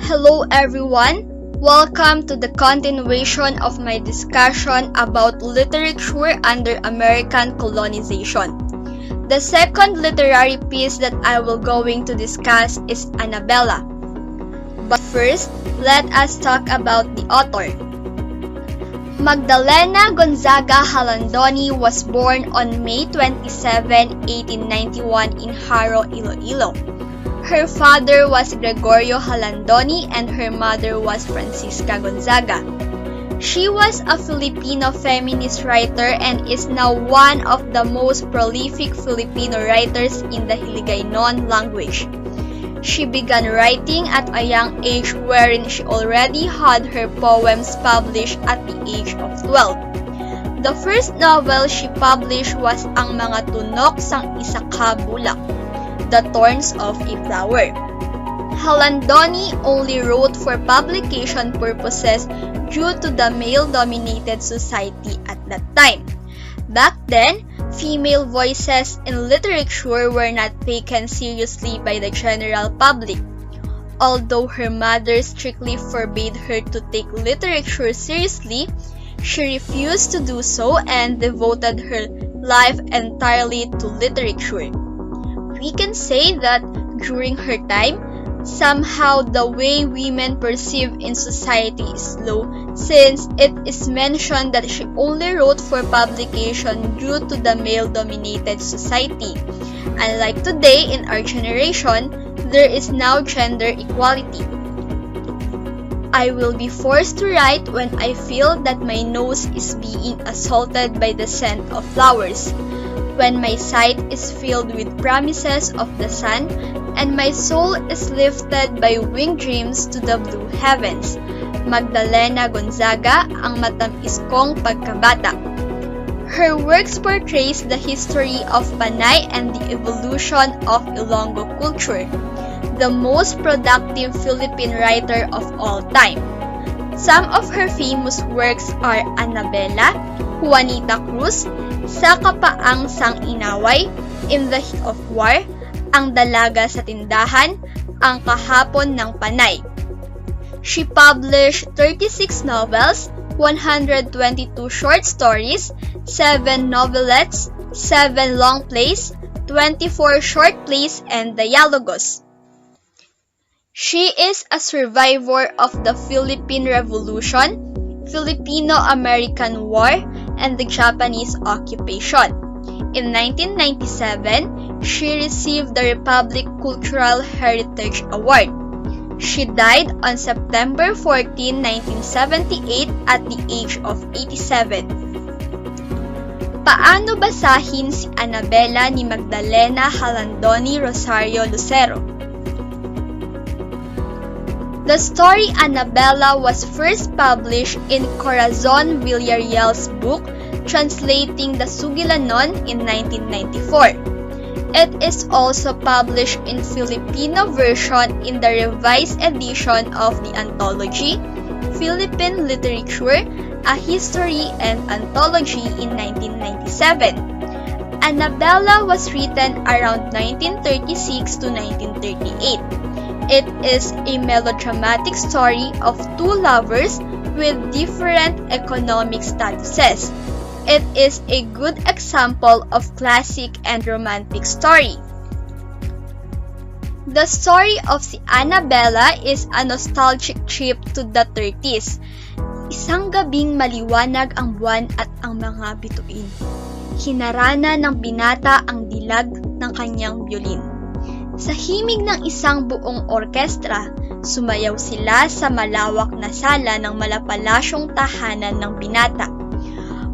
Hello everyone! Welcome to the continuation of my discussion about literature under American colonization. The second literary piece that I will going to discuss is Annabella. But first, let us talk about the author. Magdalena Gonzaga Halandoni was born on May 27, 1891 in Haro, Iloilo. Her father was Gregorio Halandoni and her mother was Francisca Gonzaga. She was a Filipino feminist writer and is now one of the most prolific Filipino writers in the Hiligaynon language. She began writing at a young age wherein she already had her poems published at the age of 12. The first novel she published was Ang Mga Tunok sang Isa Ka Bulak, The Thorns of a Flower. Halandoni only wrote for publication purposes due to the male-dominated society at that time. Back then, female voices in literature were not taken seriously by the general public. Although her mother strictly forbade her to take literature seriously, she refused to do so and devoted her life entirely to literature. We can say that during her time, somehow the way women perceive in society is low, since it is mentioned that she only wrote for publication due to the male-dominated society. Unlike today in our generation, there is now gender equality. I will be forced to write when I feel that my nose is being assaulted by the scent of flowers, when my sight is filled with promises of the sun, and my soul is lifted by winged dreams to the blue heavens. Magdalena Gonzaga, Ang Matamis Kong Pagkabata. Her works portrays the history of Panay and the evolution of Ilonggo culture, the most productive Philippine writer of all time. Some of her famous works are Annabella, Juanita Cruz, Sa Kapaang Sang Inaway, In the Heat of War, Ang Dalaga sa Tindahan, Ang Kahapon ng Panay. She published 36 novels, 122 short stories, 7 novelettes, 7 long plays, 24 short plays, and dialogos. She is a survivor of the Philippine Revolution, Filipino-American War, and the Japanese occupation. In 1997, she received the Republic Cultural Heritage Award. She died on September 14, 1978 at the age of 87. Paano basahin si Annabella ni Magdalena Halandoni Rosario Lucero? The story Annabella was first published in Corazon Villarreal's book Translating the Sugilanon in 1994. It is also published in Filipino version in the revised edition of the anthology Philippine Literature, A History and Anthology in 1997. Annabella was written around 1936 to 1938. It is a melodramatic story of two lovers with different economic statuses. It is a good example of classic and romantic story. The story of si Annabella is a nostalgic trip to the 30s. Isang gabing maliwanag ang buwan at ang mga bituin. Hinarana ng binata ang dilag ng kanyang violin. Sa himig ng isang buong orkestra, sumayaw sila sa malawak na sala ng malapalasyong tahanan ng binata.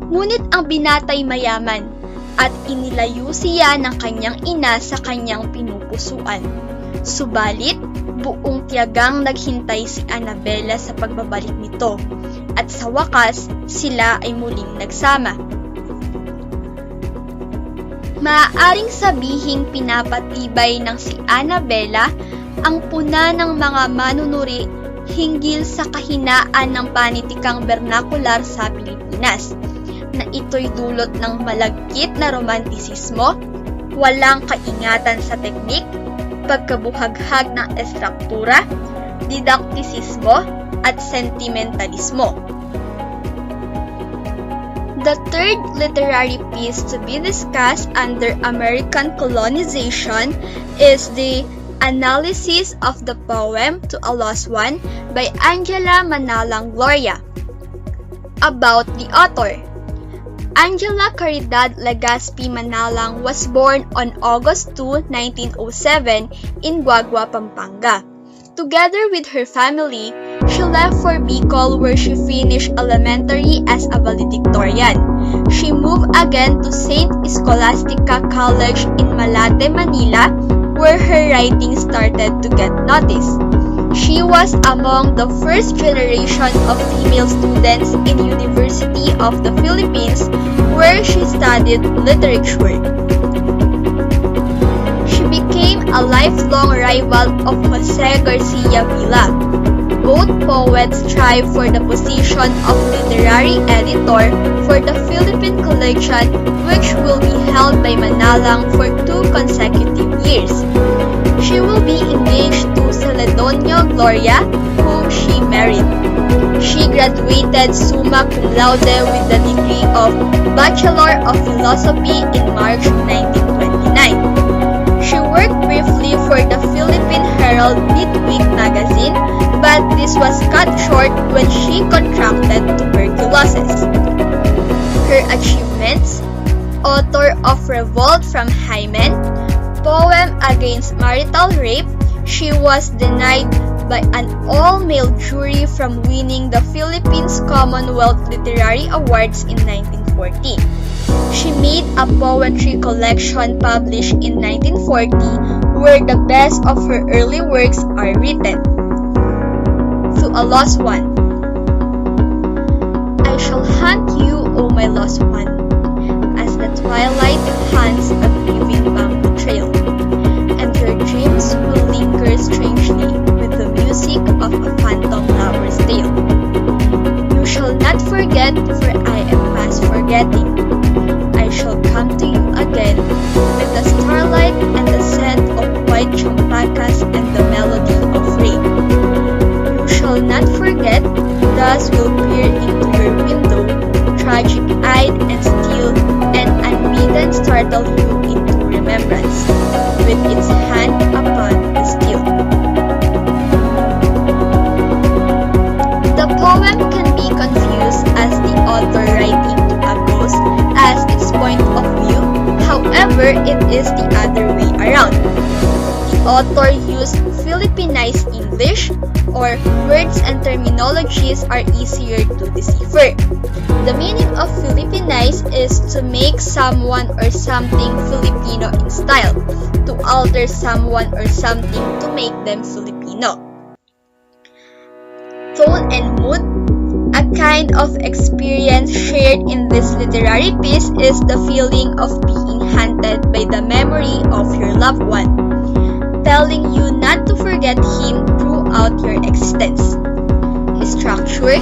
Ngunit ang binata'y mayaman at inilayo siya ng kanyang ina sa kanyang pinupusuan. Subalit, buong tiyagang naghintay si Annabella sa pagbabalik nito at sa wakas, sila ay muling nagsama. Maaaring sabihing pinapatibay ng si Annabella ang puna ng mga manunuri hinggil sa kahinaan ng panitikang bernakular sa Pilipinas, na ito'y dulot ng malagkit na romantisismo, walang kaingatan sa teknik, pagkabuhaghag ng estruktura, didaktisismo, at sentimentalismo. The third literary piece to be discussed under American colonization is the analysis of the poem To a Lost One by Angela Manalang Gloria. About the author. Angela Caridad Legazpi Manalang was born on August 2, 1907 in Guagua, Pampanga. Together with her family, she left for Bicol where she finished elementary as a valedictorian. She moved again to St. Scholastica College in Malate, Manila, where her writing started to get noticed. She was among the first generation of female students in University of the Philippines, where she studied literature. She became a lifelong rival of Jose Garcia Villa. Both poets strive for the position of literary editor for the Philippine collection, which will be held by Manalang for 2 consecutive years. She will be engaged to Celedonio Gloria, whom she married. She graduated summa cum laude with the degree of Bachelor of Philosophy in March 1929. She worked briefly for the Philippine Herald Midweek magazine, but this was cut short when she contracted tuberculosis. Her achievements: author of Revolt from Hymen, poem against marital rape. She was denied by an all-male jury from winning the Philippines Commonwealth Literary Awards in 1940. She made a poetry collection published in 1940 where the best of her early works are written. To a Lost One. I shall hunt you, O my lost one, as the twilight hunts a grieving bamboo trail, and your dreams will linger strangely with the music of a phantom lover's tale. You shall not forget, for I am past forgetting. I shall come to you again with the starlight and the scent of white champakas and the melody of rain. You shall not forget, thus will peer into your window, tragic-eyed and still, and unbidden startle you into remembrance, with its hand upon the steel. The poem can be confused as the author writing to a ghost as its point of view, however, it is the other way around. The author used Philippinized English, or words and terminologies are easier to decipher. The meaning of Philippinized is to make someone or something Filipino in style, to alter someone or something to make them Filipino. Tone and mood. A kind of experience shared in this literary piece is the feeling of being haunted by the memory of your loved one, telling you not to forget him throughout your existence. Structure.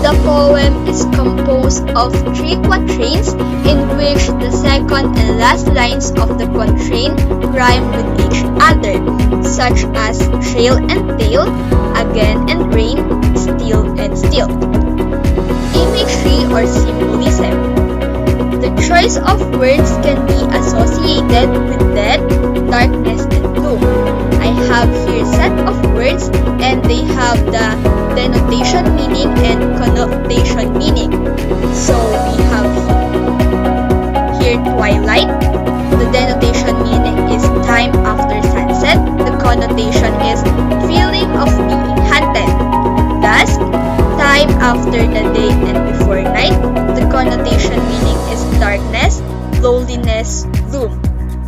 The poem is composed of 3 quatrains in which the second and last lines of the quatrain rhyme with each other, such as trail and tail, again and rain, still and still. Imagery or symbolism. The choice of words can be associated with death, darkness, and gloom. I have here set of words and they have the denotation meaning and connotation meaning. So we have here twilight. The denotation meaning is time after sunset. The connotation is feeling of being haunted. Dusk, time after the day and before night. The connotation meaning is darkness, loneliness, gloom.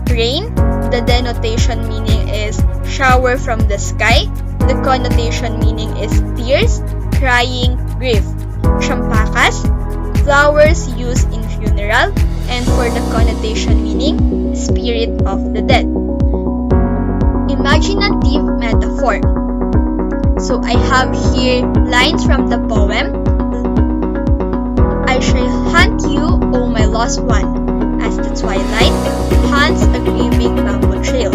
Rain, the denotation meaning is shower from the sky. The connotation meaning is tears, crying, grief. Champakas, flowers used in funeral, and for the connotation meaning, spirit of the dead. Imaginative metaphor. So I have here lines from the poem. I shall hunt you, O my lost one, as the twilight hunts a grieving bamboo trail.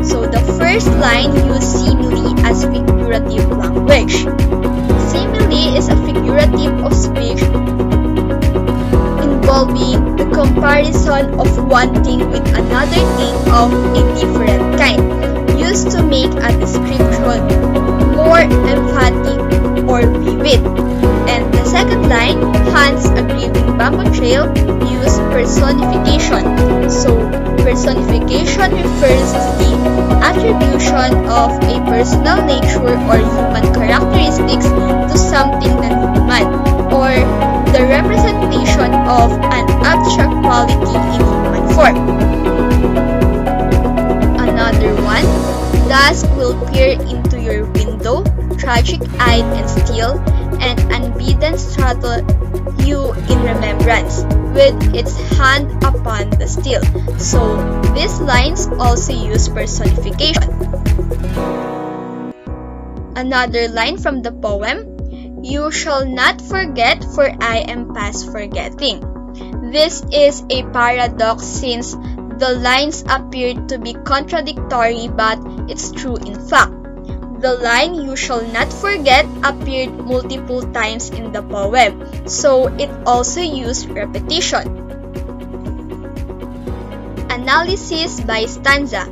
So the first line used simile as figurative combination of one thing with another thing of a different kind, used to make a description more emphatic or vivid. And the second line, Hans a grieving bamboo trail, use personification. So, personification refers to the attribution of a personal nature or human characteristics to something non-human, or the representation of an abstract quality in human form. Another one, dusk will peer into your window, tragic-eyed and still, and unbidden startle you in remembrance, with its hand upon the steel. So, these lines also use personification. Another line from the poem, you shall not forget, for I am past forgetting. This is a paradox since the lines appear to be contradictory, but it's true in fact. The line, you shall not forget, appeared multiple times in the poem, so it also used repetition. Analysis by stanza.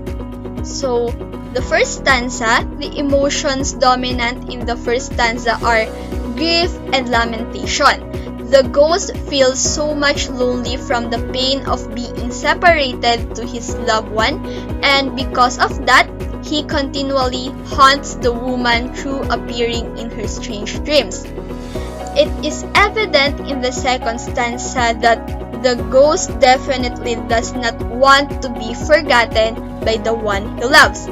So, the first stanza, the emotions dominant in the first stanza are grief and lamentation. The ghost feels so much lonely from the pain of being separated to his loved one, and because of that, he continually haunts the woman through appearing in her strange dreams. It is evident in the second stanza that the ghost definitely does not want to be forgotten by the one he loves.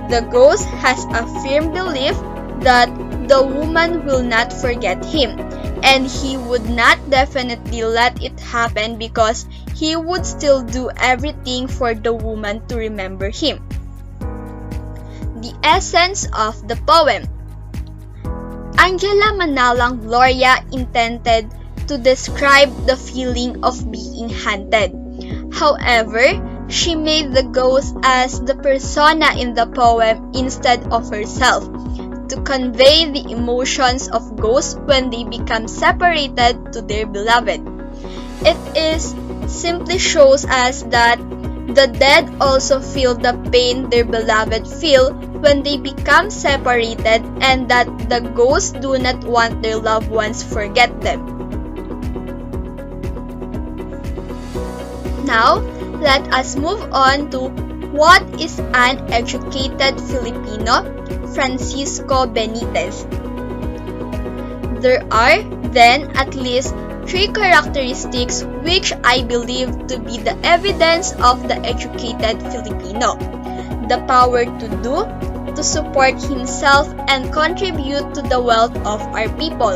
The ghost has a firm belief that the woman will not forget him, and he would not definitely let it happen because he would still do everything for the woman to remember him. The essence of the poem. Angela Manalang Gloria intended to describe the feeling of being haunted. However, she made the ghost as the persona in the poem instead of herself, to convey the emotions of ghosts when they become separated to their beloved. It simply shows us that the dead also feel the pain their beloved feel when they become separated, and that the ghosts do not want their loved ones forget them. Now, let us move on to what is an educated Filipino, Francisco Benitez. There are, then, at least 3 characteristics which I believe to be the evidence of the educated Filipino. The power to do, to support himself and contribute to the wealth of our people.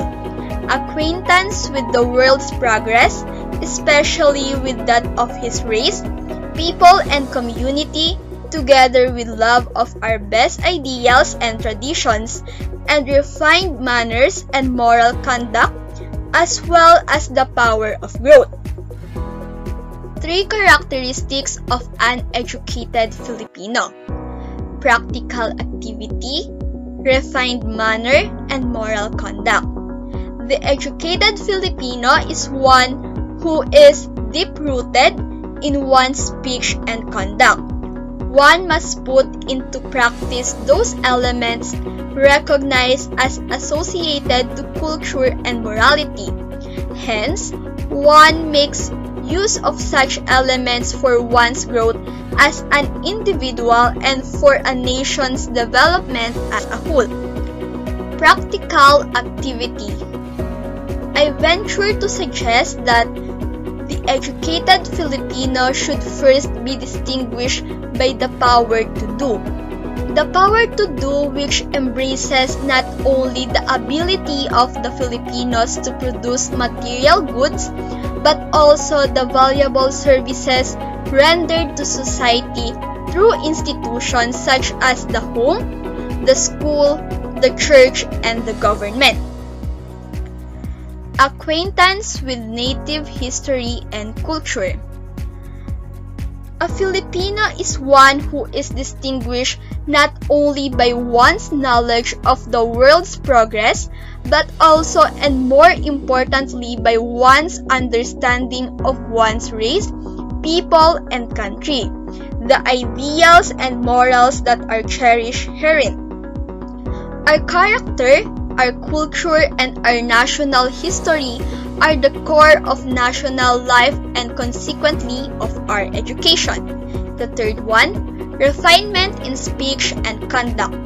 Acquaintance with the world's progress, especially with that of his race, people and community, together with love of our best ideals and traditions, and refined manners and moral conduct, as well as the power of growth. 3 characteristics of an educated Filipino: practical activity, refined manner, and moral conduct. The educated Filipino is one who is deep-rooted in one's speech and conduct. One must put into practice those elements recognized as associated to culture and morality. Hence, one makes use of such elements for one's growth as an individual and for a nation's development as a whole. Practical activity. I venture to suggest that the educated Filipino should first be distinguished by the power to do. The power to do, which embraces not only the ability of the Filipinos to produce material goods, but also the valuable services rendered to society through institutions such as the home, the school, the church, and the government. Acquaintance with native history and culture. A Filipino is one who is distinguished not only by one's knowledge of the world's progress, but also and more importantly by one's understanding of one's race, people and country, the ideals and morals that are cherished herein. Our character, our culture, and our national history are the core of national life and consequently of our education. The third one, refinement in speech and conduct.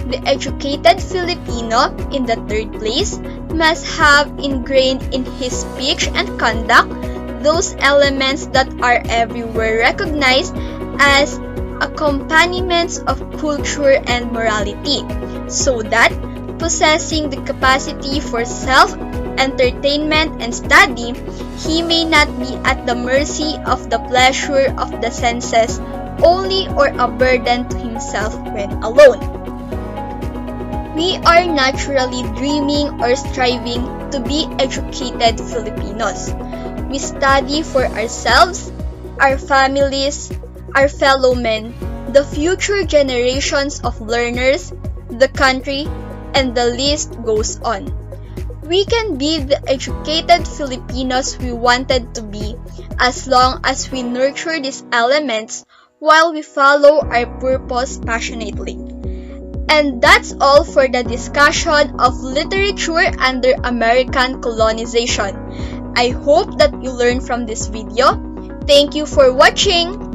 The educated Filipino, in the third place, must have ingrained in his speech and conduct those elements that are everywhere recognized as accompaniments of culture and morality, so that, possessing the capacity for self-entertainment and study, he may not be at the mercy of the pleasure of the senses only or a burden to himself when alone. We are naturally dreaming or striving to be educated Filipinos. We study for ourselves, our families, our fellow men, the future generations of learners, the country, and the list goes on. We can be the educated Filipinos we wanted to be as long as we nurture these elements while we follow our purpose passionately. And that's all for the discussion of literature under American colonization. I hope that you learned from this video. Thank you for watching!